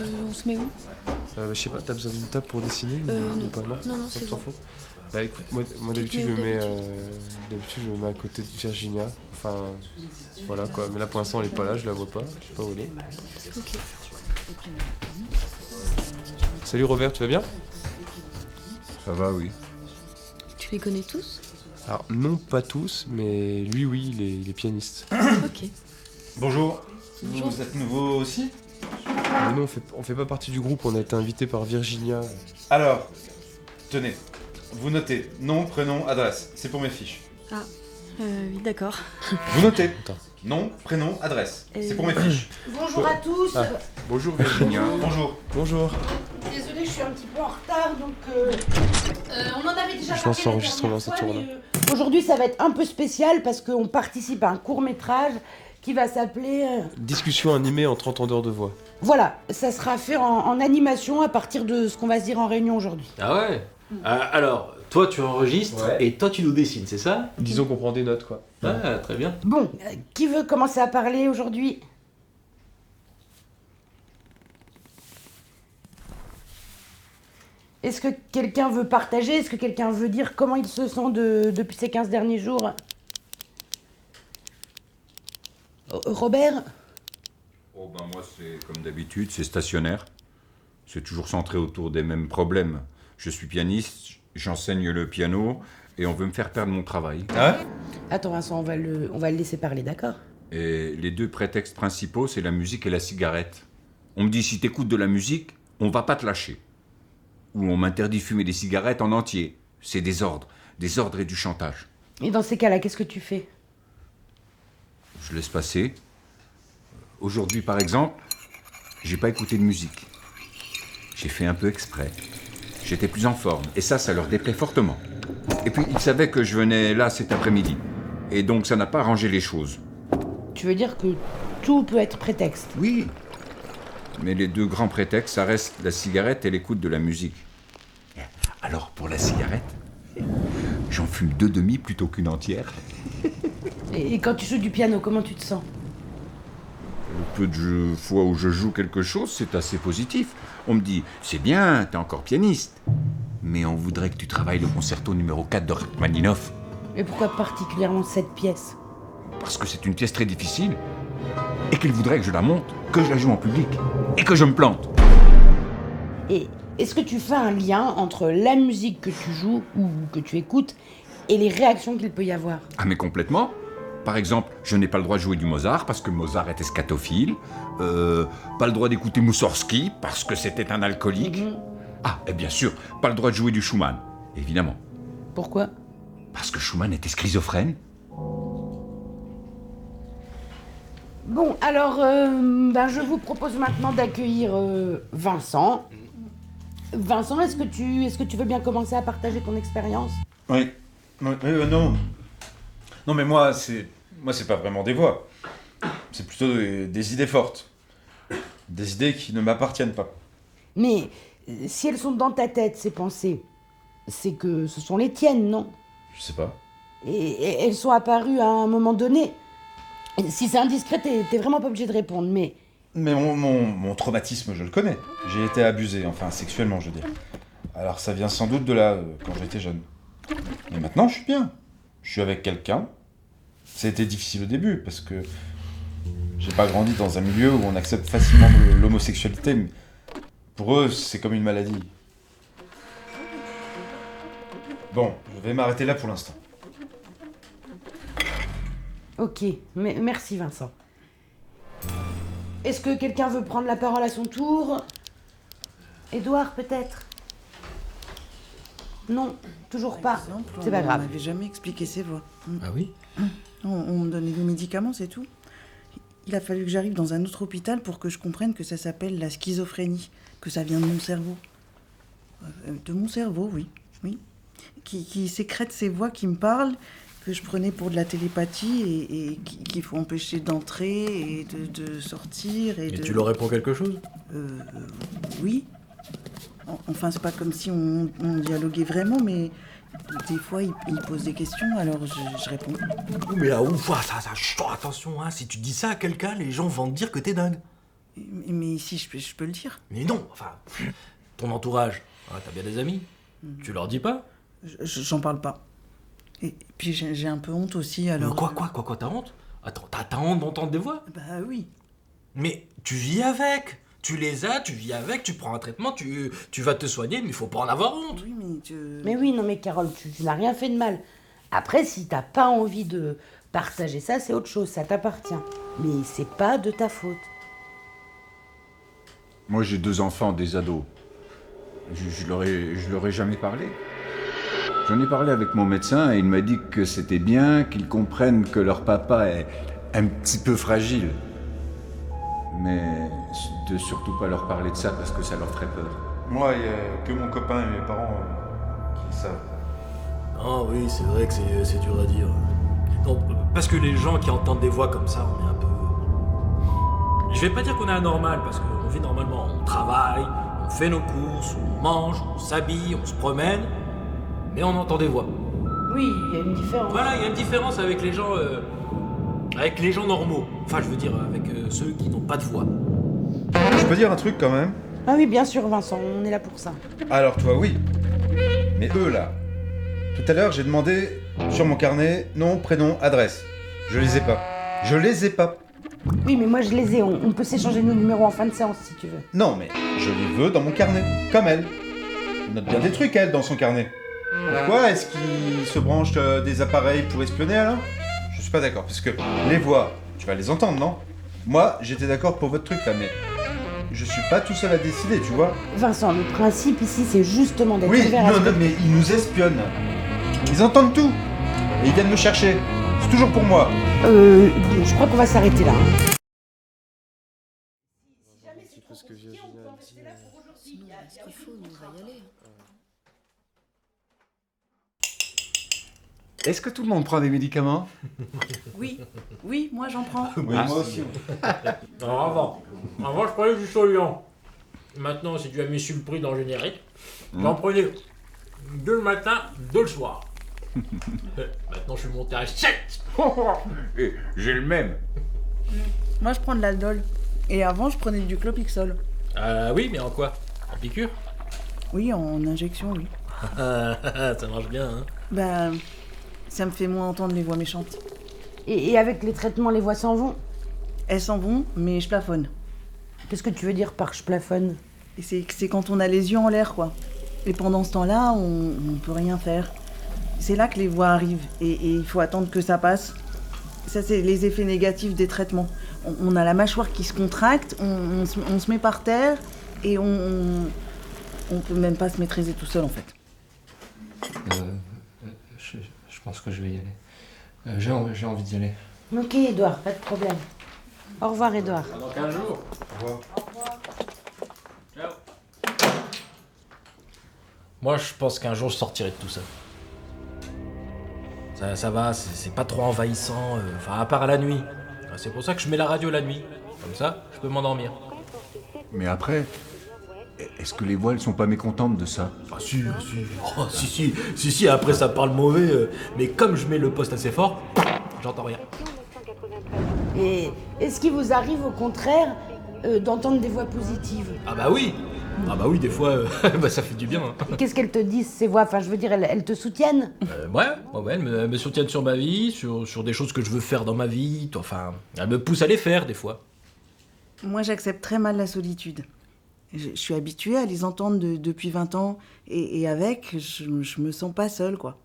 On se met où? Je sais pas, t'as besoin d'une table pour dessiner non. ou pas? Non, c'est t'en bon. faut. Bah écoute, moi d'habitude je me mets à côté de Virginia. Enfin, voilà quoi. Mais là pour l'instant elle est pas là, je la vois pas. Je sais pas où elle est. Ok. Salut Robert, tu vas bien? Ça va, oui. Tu les connais tous? Alors non, pas tous, mais lui oui, il est pianiste. Ok. Bonjour. Bonjour. Vous êtes nouveau aussi? Mais non, on fait pas partie du groupe, on a été invité par Virginia. Alors, tenez, vous notez nom, prénom, adresse. C'est pour mes fiches. Ah, oui, d'accord. Vous notez Attends. nom, prénom, adresse. C'est pour mes fiches. Bonjour à tous. Ah. Bonjour Virginia. Bonjour. Bonjour. Désolée, je suis un petit peu en retard, donc on en avait déjà Je parlé lance la l'enregistrement, dernière ça fois, tourne. mais, aujourd'hui, ça va être un peu spécial parce qu'on participe à un court-métrage qui va s'appeler... Discussion animée en 30 ans d'heures de voix. Voilà, ça sera fait en animation à partir de ce qu'on va se dire en réunion aujourd'hui. Ah ouais. Alors, toi tu enregistres et toi tu nous dessines, c'est ça? Disons qu'on prend des notes quoi. Ah, très bien. Bon, qui veut commencer à parler aujourd'hui? Est-ce que quelqu'un veut partager? Est-ce que quelqu'un veut dire comment il se sent depuis ces 15 derniers jours? Robert? Oh ben moi c'est comme d'habitude, c'est stationnaire. C'est toujours centré autour des mêmes problèmes. Je suis pianiste, j'enseigne le piano et on veut me faire perdre mon travail. Ah ouais? Attends Vincent, on va le laisser parler, d'accord? Et les deux prétextes principaux, c'est la musique et la cigarette. On me dit si t'écoutes de la musique, on va pas te lâcher. Ou on m'interdit de fumer des cigarettes en entier. C'est des ordres et du chantage. Et dans ces cas-là, qu'est-ce que tu fais? Je laisse passer. Aujourd'hui, par exemple, j'ai pas écouté de musique. J'ai fait un peu exprès. J'étais plus en forme. Et ça leur déplaît fortement. Et puis, ils savaient que je venais là cet après-midi. Et donc, ça n'a pas arrangé les choses. Tu veux dire que tout peut être prétexte? Oui. Mais les deux grands prétextes, ça reste la cigarette et l'écoute de la musique. Alors, pour la cigarette, j'en fume 2 demi plutôt qu'une entière. Et quand tu joues du piano, comment tu te sens? Le peu de fois où je joue quelque chose, c'est assez positif. On me dit, c'est bien, t'es encore pianiste. Mais on voudrait que tu travailles le concerto numéro 4 de Rachmaninoff. Et pourquoi particulièrement cette pièce? Parce que c'est une pièce très difficile. Et qu'il voudrait que je la monte, que je la joue en public. Et que je me plante. Et est-ce que tu fais un lien entre la musique que tu joues ou que tu écoutes et les réactions qu'il peut y avoir? Ah mais complètement. Par exemple, je n'ai pas le droit de jouer du Mozart parce que Mozart était scatophile. Pas le droit d'écouter Moussorgsky parce que c'était un alcoolique. Ah, et bien sûr, pas le droit de jouer du Schumann, évidemment. Pourquoi? Parce que Schumann était schizophrène. Bon, alors, je vous propose maintenant d'accueillir Vincent. Vincent, est-ce que tu veux bien commencer à partager ton expérience? Oui. Non. Non mais moi c'est pas vraiment des voix. C'est plutôt des idées fortes. Des idées qui ne m'appartiennent pas. Mais si elles sont dans ta tête, ces pensées, c'est que ce sont les tiennes, non? Je sais pas. Et elles sont apparues à un moment donné. Si c'est indiscret, t'es vraiment pas obligé de répondre, mais... Mais mon traumatisme, je le connais. J'ai été abusé, enfin sexuellement, je veux dire. Alors ça vient sans doute de là, quand j'étais jeune. Mais maintenant, je suis bien. Je suis avec quelqu'un. Ça a été difficile au début, parce que j'ai pas grandi dans un milieu où on accepte facilement l'homosexualité. Mais pour eux, c'est comme une maladie. Bon, je vais m'arrêter là pour l'instant. Ok, merci Vincent. Est-ce que quelqu'un veut prendre la parole à son tour? Édouard, peut-être? Non, toujours pas. C'est pas grave. On m'avait jamais expliqué ses voix. Ah oui? On me donnait des médicaments, c'est tout. Il a fallu que j'arrive dans un autre hôpital pour que je comprenne que ça s'appelle la schizophrénie, que ça vient de mon cerveau. De mon cerveau, oui. Qui sécrète ces voix qui me parlent, que je prenais pour de la télépathie et qu'il faut empêcher d'entrer et de sortir. Et tu leur réponds quelque chose? Oui. Enfin, c'est pas comme si on dialoguait vraiment, mais des fois, il pose des questions, alors je réponds. Mais là, ouf, ça, chut, attention, hein, si tu dis ça à quelqu'un, les gens vont te dire que t'es dingue. Mais si, je peux le dire. Mais non, enfin, ton entourage, hein, t'as bien des amis. Tu leur dis pas? J'en parle pas. Et puis j'ai un peu honte aussi, alors... Quoi, t'as honte? Attends, t'as honte d'entendre des voix? Bah oui. Mais tu vis avec. Tu les as, tu vis avec, tu prends un traitement, tu vas te soigner, mais il faut pas en avoir honte. Oui, mais Mais oui, non mais Carole, tu n'as rien fait de mal. Après, si t'as pas envie de partager ça, c'est autre chose, ça t'appartient. Mais c'est pas de ta faute. Moi, j'ai 2 enfants, des ados. Je leur ai jamais parlé. J'en ai parlé avec mon médecin et il m'a dit que c'était bien qu'ils comprennent que leur papa est un petit peu fragile. Mais de surtout pas leur parler de ça parce que ça leur ferait peur. Moi, il y a que mon copain et mes parents qui le savent. Ah oui, c'est vrai que c'est dur à dire. Non, parce que les gens qui entendent des voix comme ça, on est un peu... Je vais pas dire qu'on est anormal, parce qu'on vit normalement. On travaille, on fait nos courses, on mange, on s'habille, on se promène, mais on entend des voix. Oui, il y a une différence. Voilà, il y a une différence avec les gens... avec les gens normaux. Enfin, je veux dire, avec ceux qui n'ont pas de voix. Je peux dire un truc quand même? Ah oui, bien sûr, Vincent, on est là pour ça. Alors toi, oui. Mais eux, là. Tout à l'heure, j'ai demandé sur mon carnet nom, prénom, adresse. Je les ai pas. Je les ai pas. Oui, mais moi je les ai, on peut s'échanger nos numéros en fin de séance si tu veux. Non, mais je les veux dans mon carnet. Comme elle. Elle note bien des trucs, elle, dans son carnet. Pourquoi est-ce qu'il se branche des appareils pour espionner, alors? Je suis pas d'accord, parce que les voix, tu vas les entendre, non? Moi, j'étais d'accord pour votre truc, là, mais... je suis pas tout seul à décider, tu vois. Vincent, le principe ici, c'est justement d'être Oui, ouvert à ce non, que... mais ils nous espionnent. Ils entendent tout. Et ils viennent me chercher. C'est toujours pour moi. Je crois qu'on va s'arrêter là. C'est parce que Virginia dit... Sinon, ce qu'il faut, nous, on va y aller. Est-ce que tout le monde prend des médicaments? Oui, moi j'en prends. Oui, moi aussi. Alors avant je prenais du Soliant. Maintenant c'est du Amisulpril dans le générique. J'en prenais 2 le matin, 2 le soir. Maintenant je suis monté à 7. Et j'ai le même. Moi je prends de l'Aldol. Et avant je prenais du Clopixol. Oui, mais en quoi? En piqûre? Oui, en injection, oui. Ça marche bien, hein. Bah, ça me fait moins entendre les voix méchantes. Et avec les traitements, les voix s'en vont? Elles s'en vont, mais je plafonne. Qu'est-ce que tu veux dire par je plafonne? Et c'est quand on a les yeux en l'air, quoi. Et pendant ce temps-là, on peut rien faire. C'est là que les voix arrivent. Et il faut attendre que ça passe. Ça, c'est les effets négatifs des traitements. On a la mâchoire qui se contracte, on se met par terre, et on peut même pas se maîtriser tout seul, en fait. Je pense que je vais y aller. J'ai envie d'y aller. Ok, Edouard, pas de problème. Au revoir, Edouard. Dans 15 jours. Au revoir. Ciao. Moi, je pense qu'un jour, je sortirai de tout ça. Ça va, c'est pas trop envahissant, enfin, à part à la nuit. C'est pour ça que je mets la radio la nuit. Comme ça, je peux m'endormir. Mais après, est-ce que les voix, elles sont pas mécontentes de ça? Ah si. Oh, si, après ça parle mauvais, mais comme je mets le poste assez fort, j'entends rien. Et est-ce qu'il vous arrive, au contraire, d'entendre des voix positives? Ah bah oui, des fois, bah ça fait du bien. Hein. Et qu'est-ce qu'elles te disent, ces voix? Enfin, je veux dire, elles te soutiennent? Ouais, elles me soutiennent sur ma vie, sur des choses que je veux faire dans ma vie, enfin, elles me poussent à les faire, des fois. Moi, j'accepte très mal la solitude. Je suis habituée à les entendre depuis 20 ans, et avec, je me sens pas seule, quoi.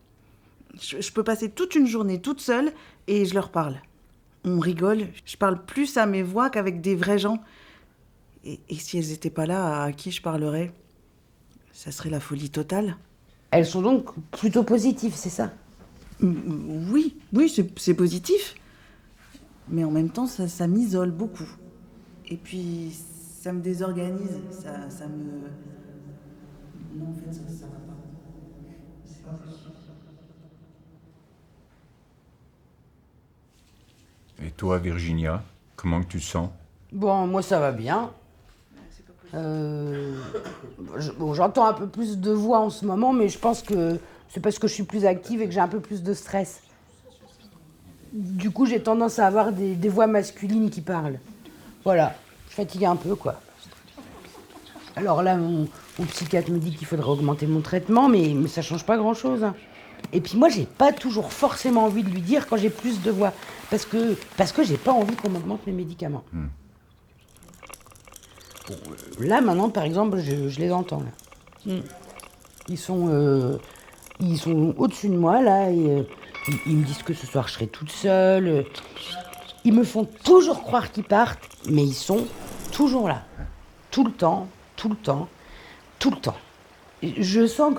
Je peux passer toute une journée toute seule, et je leur parle. On rigole, je parle plus à mes voix qu'avec des vrais gens. Et si elles étaient pas là, à qui je parlerais? Ça serait la folie totale. Elles sont donc plutôt positives, c'est ça? Oui, c'est positif. Mais en même temps, ça m'isole beaucoup. Et puis, ça me désorganise, ça me... Non, en fait, ça va pas. C'est pas possible. Et toi, Virginia, comment que tu te sens? Bon, moi ça va bien. J'entends un peu plus de voix en ce moment, mais je pense que c'est parce que je suis plus active et que j'ai un peu plus de stress. Du coup, j'ai tendance à avoir des voix masculines qui parlent. Voilà. suis fatiguée un peu, quoi. Alors là, mon psychiatre me dit qu'il faudrait augmenter mon traitement, mais ça change pas grand-chose. Hein. Et puis moi, j'ai pas toujours forcément envie de lui dire quand j'ai plus de voix. Parce que j'ai pas envie qu'on m'augmente mes médicaments. Bon, là, maintenant, par exemple, je les entends, là. Ils sont au-dessus de moi, là, et ils me disent que ce soir, je serai toute seule. Ils me font toujours croire qu'ils partent, mais ils sont toujours là. Tout le temps, tout le temps, tout le temps. Je sens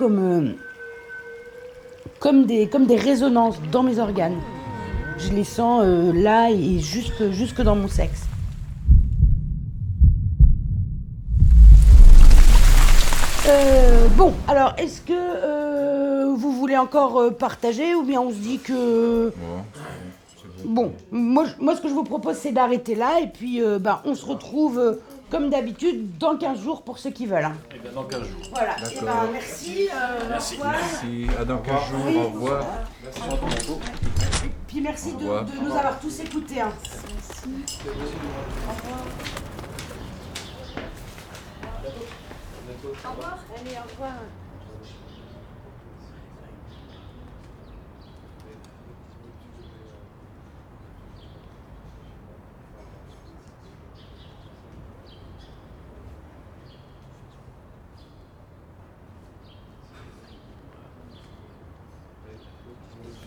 comme des résonances dans mes organes. Je les sens là et jusque dans mon sexe. Bon, alors, est-ce que vous voulez encore partager ou bien on se dit que... Bon, moi ce que je vous propose, c'est d'arrêter là et puis on se retrouve comme d'habitude dans 15 jours pour ceux qui veulent. Hein. Et bien dans 15 jours. Voilà, et merci. Merci. Merci, à dans 15 jours, Oui. au revoir. Puis merci de nous avoir tous écoutés. Hein. Merci. Au revoir. Au revoir. Allez, au revoir.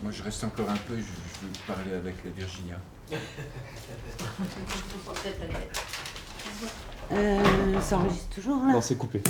Moi, je reste encore un peu, je veux parler avec Virginia. Ça enregistre toujours, là ? Non, c'est coupé.